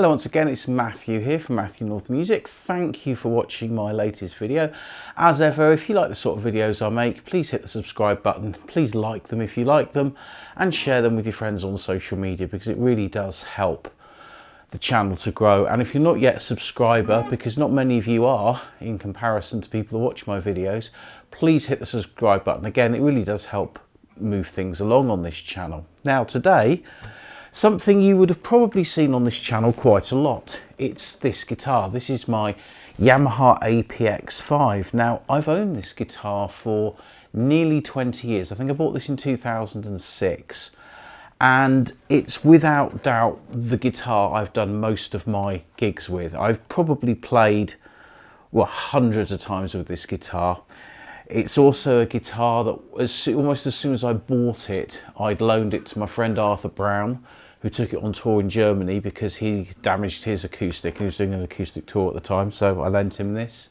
Hello once again, it's Matthew here from Matthew North Music. Thank you for watching my latest video. As ever, if you like the sort of videos I make, please hit the subscribe button, please like them if you like them, and share them with your friends on social media because it really does help the channel to grow. And if you're not yet a subscriber, because not many of you are in comparison to people who watch my videos, please hit the subscribe button. Again, it really does help move things along on this channel. Now today, something you would have probably seen on this channel quite a lot. It's this guitar. This is my Yamaha APX5. Now, I've owned this guitar for nearly 20 years. I think I bought this in 2006. And it's without doubt the guitar I've done most of my gigs with. I've probably played, well, hundreds of times with this guitar. It's also a guitar that almost as soon as I bought it, I'd loaned it to my friend Arthur Brown, who took it on tour in Germany because he damaged his acoustic. He was doing an acoustic tour at the time, so I lent him this.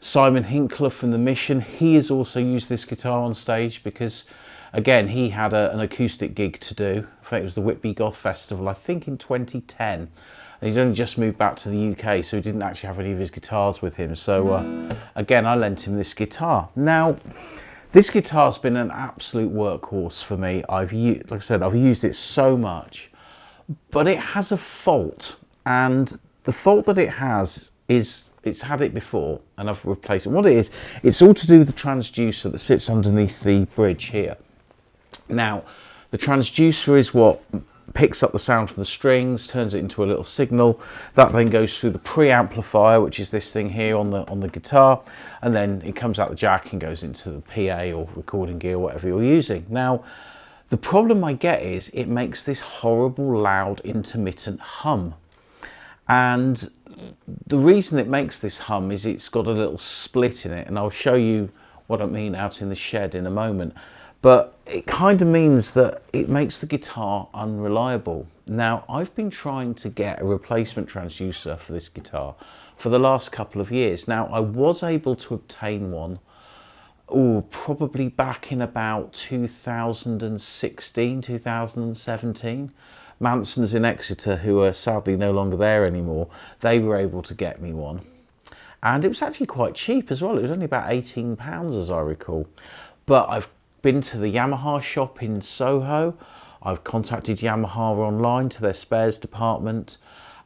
Simon Hinkler from The Mission, he has also used this guitar on stage because, again, he had an acoustic gig to do. In fact, it was the Whitby Goth Festival, I think in 2010. And he'd only just moved back to the UK, so he didn't actually have any of his guitars with him. So, again, I lent him this guitar. Now, this guitar's been an absolute workhorse for me. Like I said, I've used it so much. But it has a fault. And the fault that it has is it's had it before, and I've replaced it. What it is, it's all to do with the transducer that sits underneath the bridge here. Now, the transducer is what picks up the sound from the strings, turns it into a little signal. That then goes through the preamplifier, which is this thing here on the guitar, and then it comes out the jack and goes into the PA or recording gear, whatever you're using. Now, the problem I get is it makes this horrible, loud, intermittent hum. And the reason it makes this hum is it's got a little split in it, and I'll show you what I mean out in the shed in a moment. But it kind of means that it makes the guitar unreliable. Now, I've been trying to get a replacement transducer for this guitar for the last couple of years. Now, I was able to obtain one, probably back in about 2016, 2017. Manson's in Exeter, who are sadly no longer there anymore, they were able to get me one. And it was actually quite cheap as well. It was only about £18 as I recall. But I've been to the Yamaha shop in Soho. I've contacted Yamaha online to their spares department.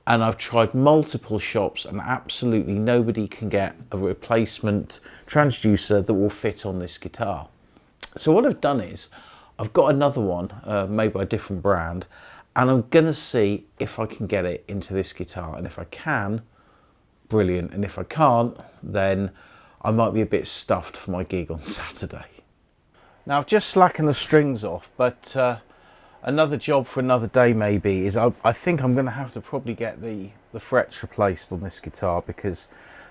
And I've tried multiple shops and absolutely nobody can get a replacement transducer that will fit on this guitar. So what I've done is, I've got another one made by a different brand, and I'm gonna see if I can get it into this guitar. And if I can, brilliant. And if I can't, then I might be a bit stuffed for my gig on Saturday. Now, I've just slackened the strings off, but another job for another day maybe is I think I'm gonna have to probably get the frets replaced on this guitar because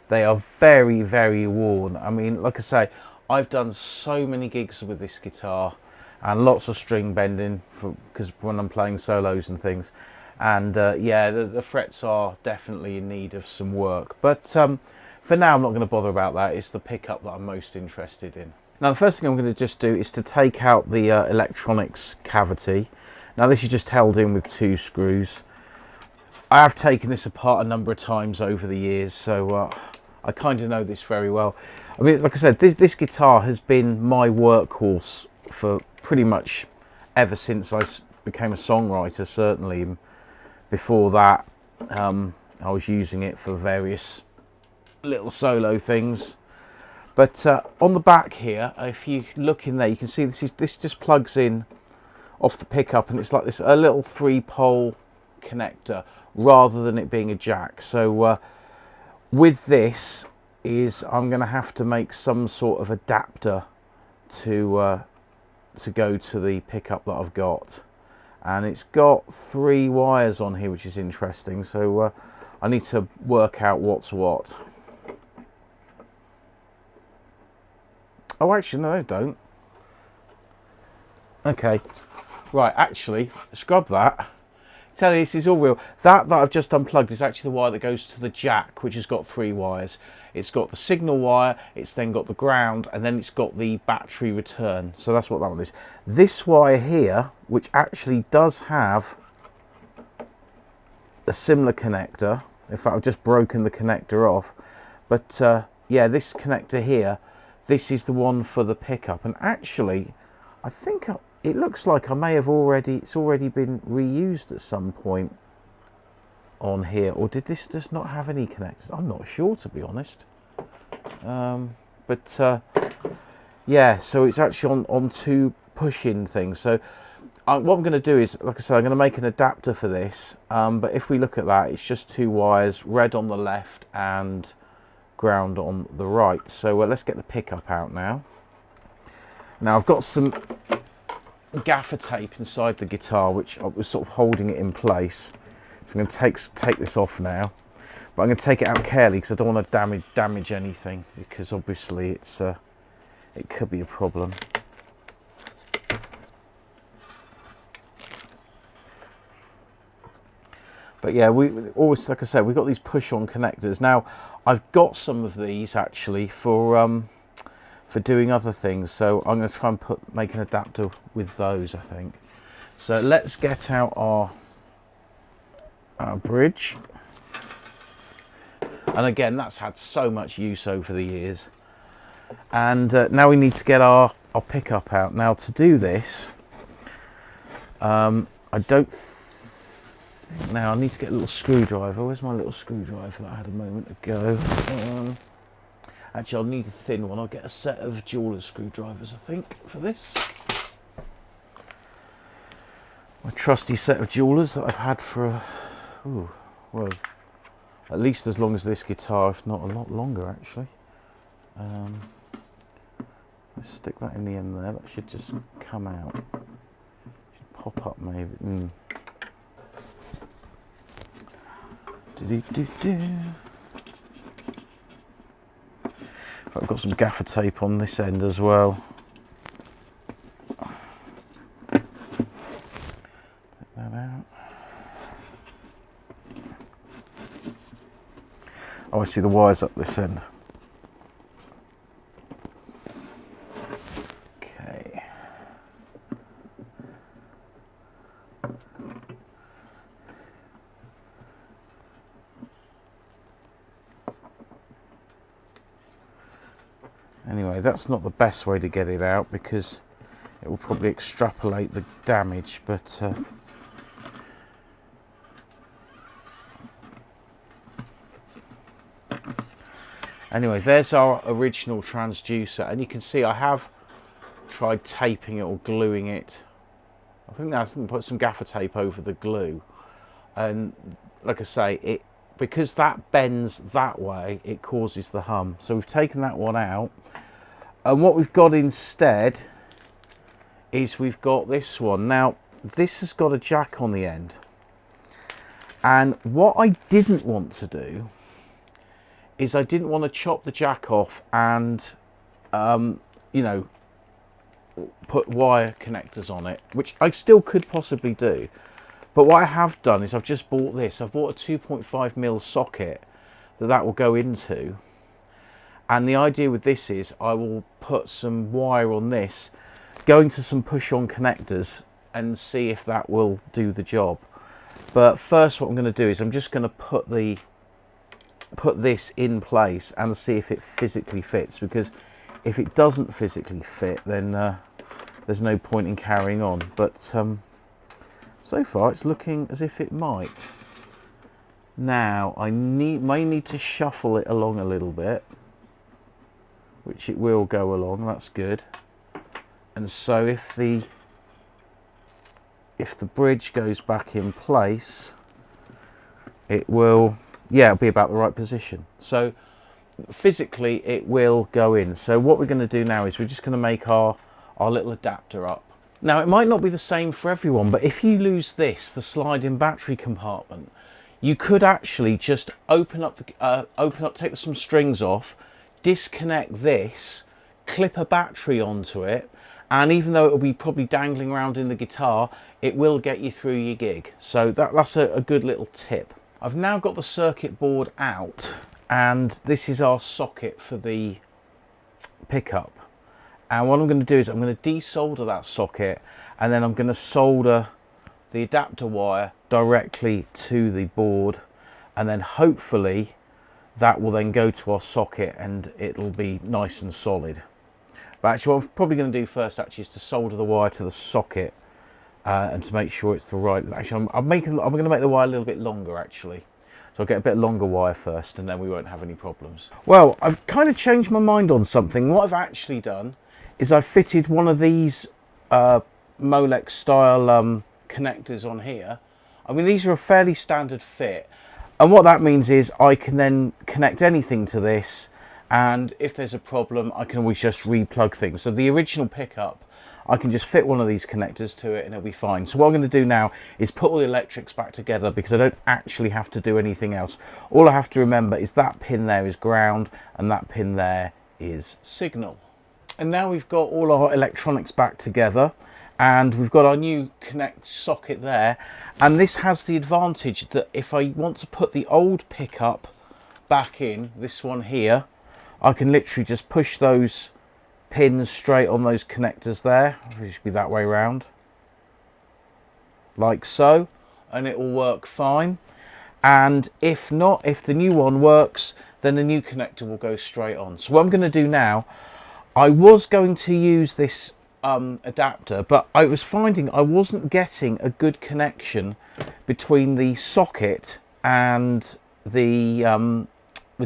they are very, very worn. I mean, like I say, I've done so many gigs with this guitar and lots of string bending because when I'm playing solos and things. And yeah, the frets are definitely in need of some work. But for now, I'm not going to bother about that. It's the pickup that I'm most interested in. Now, the first thing I'm going to just do is to take out the electronics cavity. Now, this is just held in with 2 screws. I have taken this apart a number of times over the years, so I kind of know this very well. I mean, like I said, this guitar has been my workhorse for pretty much ever since I became a songwriter. Certainly before that, I was using it for various little solo things. But on the back here, if you look in there, you can see this just plugs in off the pickup, and it's like this a little 3-pole connector rather than it being a jack. So with this I'm going to have to make some sort of adapter to go to the pickup that I've got, and it's got 3 wires on here, which is interesting. So I need to work out what's what. Oh, actually, no, don't. Okay, right, actually, scrub that. Tell you, this is all real. That I've just unplugged is actually the wire that goes to the jack, which has got 3 wires. It's got the signal wire, it's then got the ground, and then it's got the battery return. So that's what that one is. This wire here, which actually does have a similar connector. In fact, I've just broken the connector off, but yeah, this connector here, this is the one for the pickup. And actually, I think it looks like I may have it's already been reused at some point on here, or did this just not have any connectors? I'm not sure, to be honest. Yeah, so it's actually on two push-in things. So what I'm going to do is, like I said, I'm going to make an adapter for this, but if we look at that, it's just two wires, red on the left and ground on the right. So let's get the pickup out now. Now I've got some gaffer tape inside the guitar, which I was sort of holding it in place. So I'm going to take this off now, but I'm going to take it out carefully because I don't want to damage anything, because obviously it could be a problem. But yeah, we always, like I said, we've got these push-on connectors. Now, I've got some of these actually for doing other things. So I'm going to try and make an adapter with those, I think. So let's get out our bridge. And again, that's had so much use over the years. And now we need to get our pickup out. Now to do this, I need to get a little screwdriver. Where's my little screwdriver that I had a moment ago? Actually, I'll need a thin one. I'll get a set of jeweler's screwdrivers, I think, for this. My trusty set of jeweler's that I've had for, well, at least as long as this guitar, if not a lot longer, actually. Let's stick that in the end there. That should just come out. Should pop up, maybe. I've got some gaffer tape on this end as well. Take that out. Oh, I see the wires up this end. Okay. Anyway, that's not the best way to get it out because it will probably extrapolate the damage, but anyway, there's our original transducer, and you can see I have tried taping it or gluing it. I think I can put some gaffer tape over the glue, and like I say, because that bends that way, it causes the hum. So we've taken that one out, and what we've got instead is we've got this one. Now this has got a jack on the end, and what I didn't want to do is I didn't want to chop the jack off and you know, put wire connectors on it, which I still could possibly do. But what I have done is I've just bought this. I've bought a 2.5mm socket that will go into. And the idea with this is I will put some wire on this, go into some push-on connectors and see if that will do the job. But first what I'm going to do is I'm just going to put this in place and see if it physically fits, because if it doesn't physically fit, then there's no point in carrying on. But so far it's looking as if it might. Now I may need to shuffle it along a little bit, which it will go along. That's good. And so if the bridge goes back in place, it will, yeah, it'll be about the right position. So physically it will go in. So what we're going to do now is we're just going to make our little adapter up. Now it might not be the same for everyone, but if you lose this, the sliding battery compartment, you could actually just take some strings off, disconnect this, clip a battery onto it, and even though it will be probably dangling around in the guitar, it will get you through your gig. So that's a good little tip. I've now got the circuit board out, and this is our socket for the pickup. And what I'm going to do is I'm going to desolder that socket, and then I'm going to solder the adapter wire directly to the board, and then hopefully that will then go to our socket and it'll be nice and solid. But actually what I'm probably going to do first actually is to solder the wire to the socket and to make sure it's the right. Actually I'm going to make the wire a little bit longer actually. So I'll get a bit longer wire first and then we won't have any problems. Well, I've kind of changed my mind on something. What I've actually done is I've fitted one of these Molex style connectors on here. I mean, these are a fairly standard fit. And what that means is I can then connect anything to this, and if there's a problem, I can always just re-plug things. So the original pickup, I can just fit one of these connectors to it and it'll be fine. So what I'm going to do now is put all the electrics back together because I don't actually have to do anything else. All I have to remember is that pin there is ground and that pin there is signal. And now we've got all our electronics back together, and we've got our new connect socket there, and this has the advantage that if I want to put the old pickup back in, this one here, I can literally just push those pins straight on those connectors there. It should be that way around, like so, and it will work fine. And if not, if the new one works, then the new connector will go straight on. So what I'm going to do now, I was going to use this adapter, but I was finding I wasn't getting a good connection between the socket and the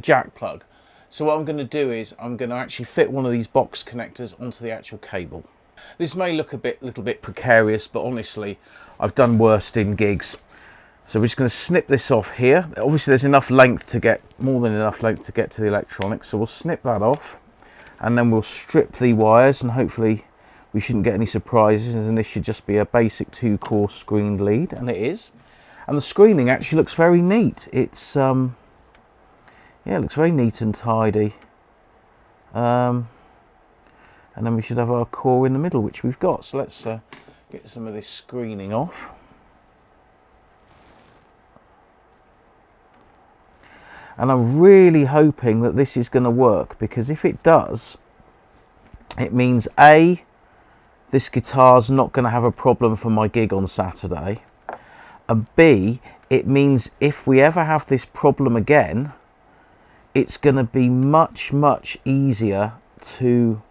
jack plug. So what I'm going to do is I'm going to actually fit one of these box connectors onto the actual cable. This may look a little bit precarious, but honestly I've done worse in gigs. So we're just going to snip this off here. Obviously there's enough length to get, more than enough length to get to the electronics, so we'll snip that off and then we'll strip the wires, and hopefully we shouldn't get any surprises, and this should just be a basic 2-core screened lead, and it is. And the screening actually looks very neat. It's yeah, it looks very neat and tidy. And then we should have our core in the middle, which we've got. So let's get some of this screening off. And I'm really hoping that this is going to work, because if it does, it means A, this guitar's not going to have a problem for my gig on Saturday, and B, it means if we ever have this problem again, it's going to be much, much easier to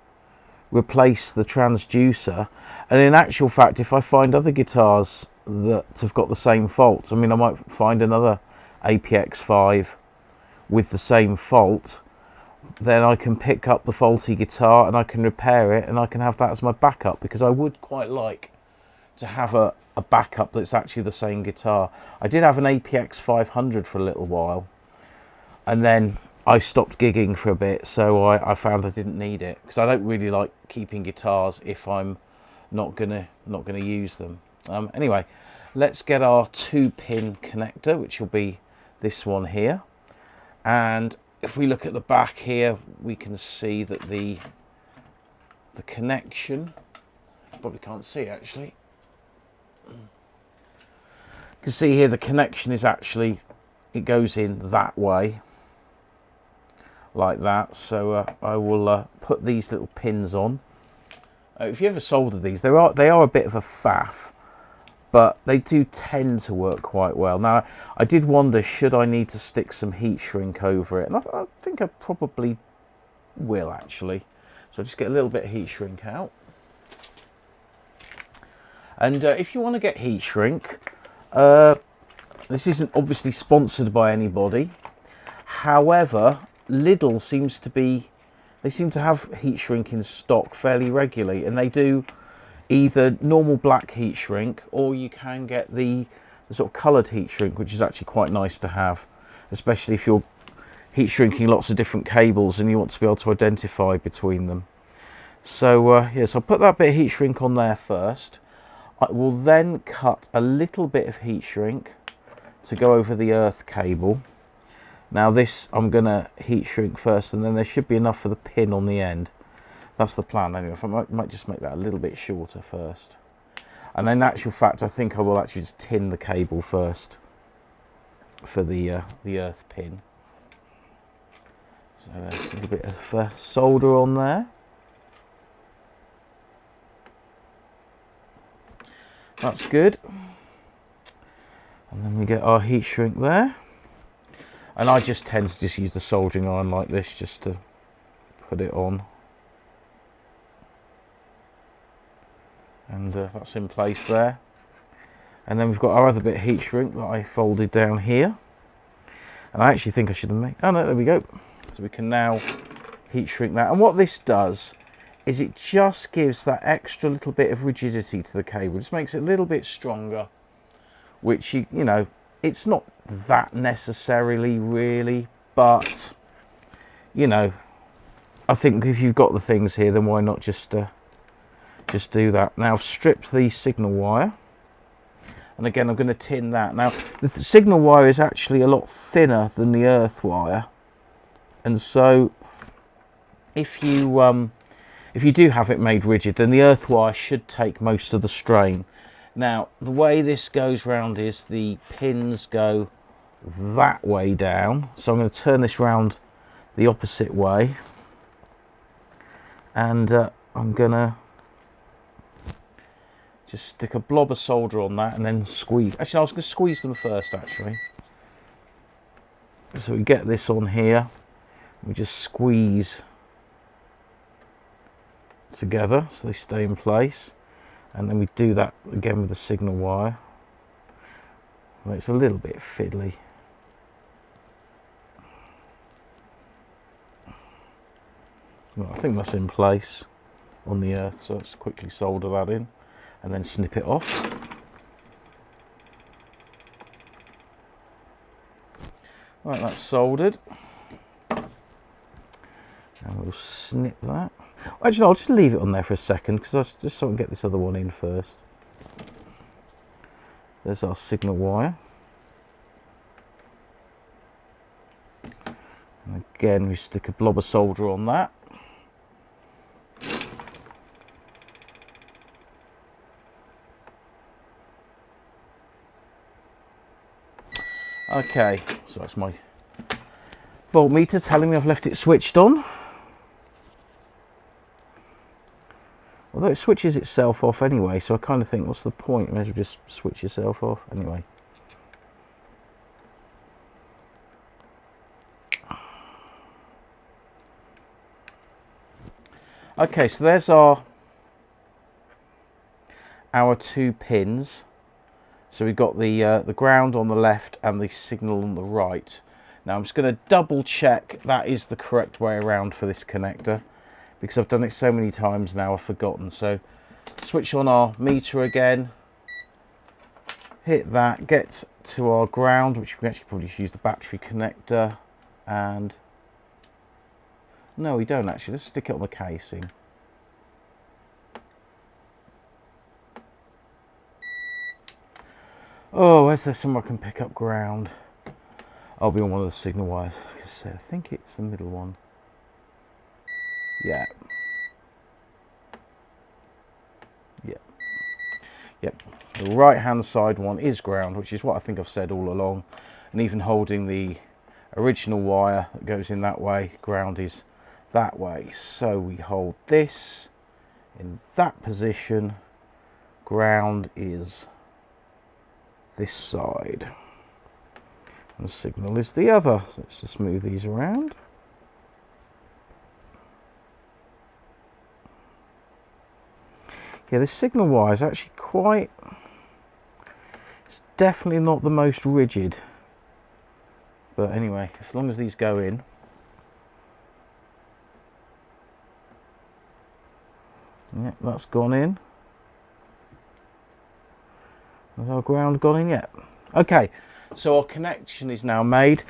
replace the transducer. And in actual fact, if I find other guitars that have got the same fault, I mean, I might find another APX5 with the same fault, then I can pick up the faulty guitar and I can repair it, and I can have that as my backup, because I would quite like to have a backup that's actually the same guitar. I did have an APX500 for a little while, and then I stopped gigging for a bit, so I found I didn't need it, because I don't really like keeping guitars if I'm not gonna use them. Anyway, let's get our 2-pin connector, which will be this one here. And if we look at the back here, we can see that the connection, probably can't see actually. You can see here the connection is actually, it goes in that way, like that. So I will put these little pins on. If you ever solder these, they are a bit of a faff, but they do tend to work quite well. Now, I did wonder, should I need to stick some heat shrink over it? And I think I probably will, actually. So I'll just get a little bit of heat shrink out. And if you want to get heat shrink, this isn't obviously sponsored by anybody. However, Lidl seems to have heat shrink in stock fairly regularly, and they do either normal black heat shrink, or you can get the sort of coloured heat shrink, which is actually quite nice to have, especially if you're heat shrinking lots of different cables and you want to be able to identify between them. So yeah, so I'll put that bit of heat shrink on there first. I will then cut a little bit of heat shrink to go over the earth cable. Now this I'm going to heat shrink first, and then there should be enough for the pin on the end. That's the plan anyway. I might just make that a little bit shorter first. And in actual fact, I think I will actually just tin the cable first for the earth pin. So there's a little bit of solder on there. That's good. And then we get our heat shrink there. And I just tend to just use the soldering iron like this just to put it on. And that's in place there. And then we've got our other bit of heat shrink that I folded down here. And I actually think I should have made, oh no, there we go. So we can now heat shrink that. And what this does is it just gives that extra little bit of rigidity to the cable. It just makes it a little bit stronger, which, you know, it's not that necessarily really, but, you know, I think if you've got the things here, then why not just do that. Now I've stripped the signal wire. And again, I'm going to tin that. Now, the signal wire is actually a lot thinner than the earth wire. And so, if you do have it made rigid, then the earth wire should take most of the strain. Now, the way this goes round is the pins go that way down. So I'm going to turn this round the opposite way. And I'm going to just stick a blob of solder on that and then squeeze. Actually, I was going to squeeze them first, actually. So we get this on here. We just squeeze together so they stay in place. And then we do that again with the signal wire. Well, it's a little bit fiddly. Well, I think that's in place on the earth, so let's quickly solder that in and then snip it off. Right, that's soldered. And we'll snip that. Actually, I'll just leave it on there for a second because I just so I can get this other one in first. There's our signal wire. And again, we stick a blob of solder on that. Okay, so that's my voltmeter telling me I've left it switched on. Although it switches itself off anyway, so I kind of think, what's the point? You may as well just switch yourself off anyway. Okay, so there's our two pins. So we've got the ground on the left and the signal on the right. Now I'm just going to double check that is the correct way around for this connector, because I've done it so many times now I've forgotten. So switch on our meter again, hit that, get to our ground, which we can actually probably just use the battery connector, and no, we don't actually, let's stick it on the casing. Oh, where's there somewhere I can pick up ground? I'll be on one of the signal wires. I think it's the middle one. Yeah. Yeah. Yep. The right hand side one is ground, which is what I think I've said all along. And even holding the original wire that goes in that way, ground is that way. So we hold this in that position, ground is this side, and the signal is the other. So let's just move these around. Yeah, this signal wire is actually quite, it's definitely not the most rigid, but anyway, as long as these go in. Yeah, that's gone in. Has our ground gone in yet? Okay, so our connection is now made.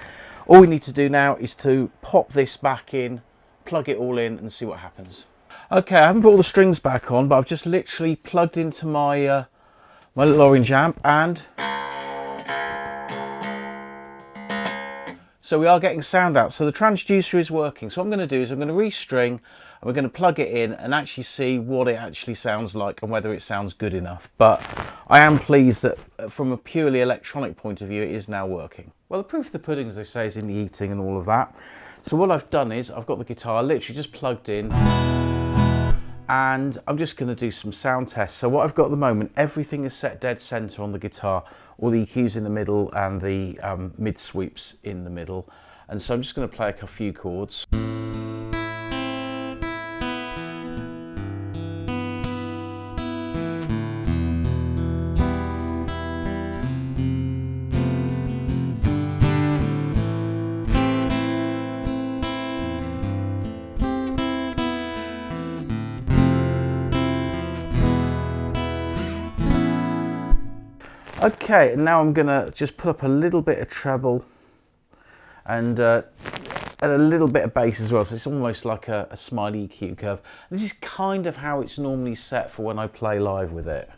All we need to do now is to pop this back in, plug it all in and see what happens. Okay, I haven't put all the strings back on, but I've just literally plugged into my my little orange amp, and so we are getting sound out. So the transducer is working. So what I'm going to do is I'm going to restring and we're going to plug it in and actually see what it actually sounds like and whether it sounds good enough. But I am pleased that from a purely electronic point of view, it is now working. Well, the proof of the pudding, as they say, is in the eating and all of that. So what I've done is I've got the guitar literally just plugged in and I'm just going to do some sound tests. So what I've got at the moment, everything is set dead center on the guitar, all the EQs in the middle and the mid sweeps in the middle. And so I'm just going to play a few chords. Okay, and now I'm gonna just put up a little bit of treble and a little bit of bass as well, so it's almost like a smiley EQ curve. This is kind of how it's normally set for when I play live with it.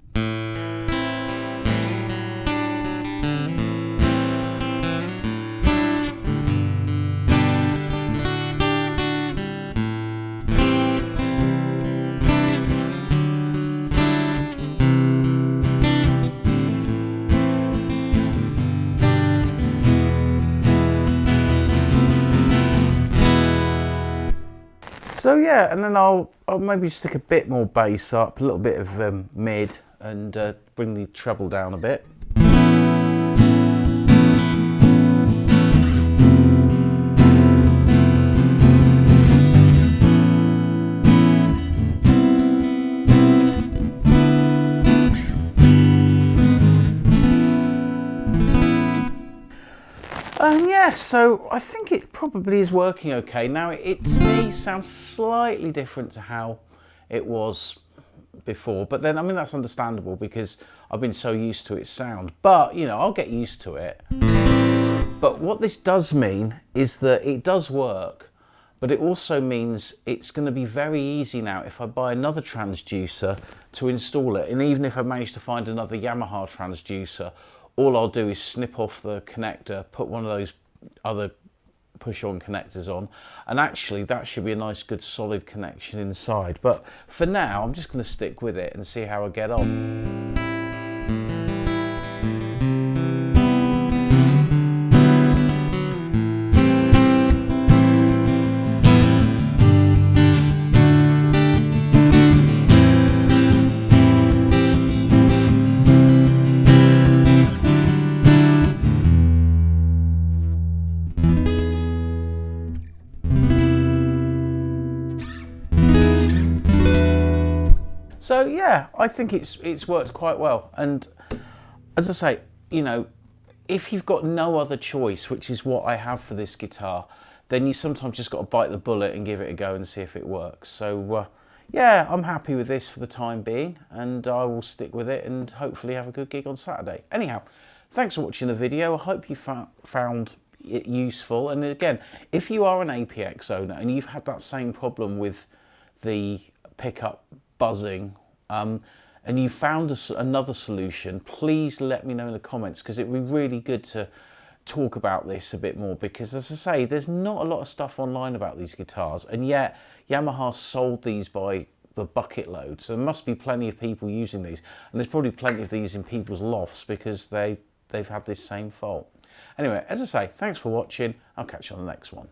So yeah, and then I'll maybe stick a bit more bass up, a little bit of mid, and bring the treble down a bit. Yeah, so I think it probably is working okay. Now it to me sounds slightly different to how it was before, but then I mean that's understandable because I've been so used to its sound, but you know, I'll get used to it. But what this does mean is that it does work, but it also means it's going to be very easy now if I buy another transducer to install it, and even if I manage to find another Yamaha transducer, all I'll do is snip off the connector, put one of those other push-on connectors on, and actually that should be a nice good solid connection inside. But for now I'm just going to stick with it and see how I get on. So yeah, I think it's worked quite well. And as I say, you know, if you've got no other choice, which is what I have for this guitar, then you sometimes just got to bite the bullet and give it a go and see if it works. So yeah, I'm happy with this for the time being, and I will stick with it and hopefully have a good gig on Saturday. Anyhow, thanks for watching the video. I hope you found it useful. And again, if you are an APX owner and you've had that same problem with the pickup buzzing, and you found another solution, please let me know in the comments, because it would be really good to talk about this a bit more, because as I say, there's not a lot of stuff online about these guitars, and yet Yamaha sold these by the bucket load, so there must be plenty of people using these, and there's probably plenty of these in people's lofts because they've had this same fault. Anyway, as I say, thanks for watching. I'll catch you on the next one.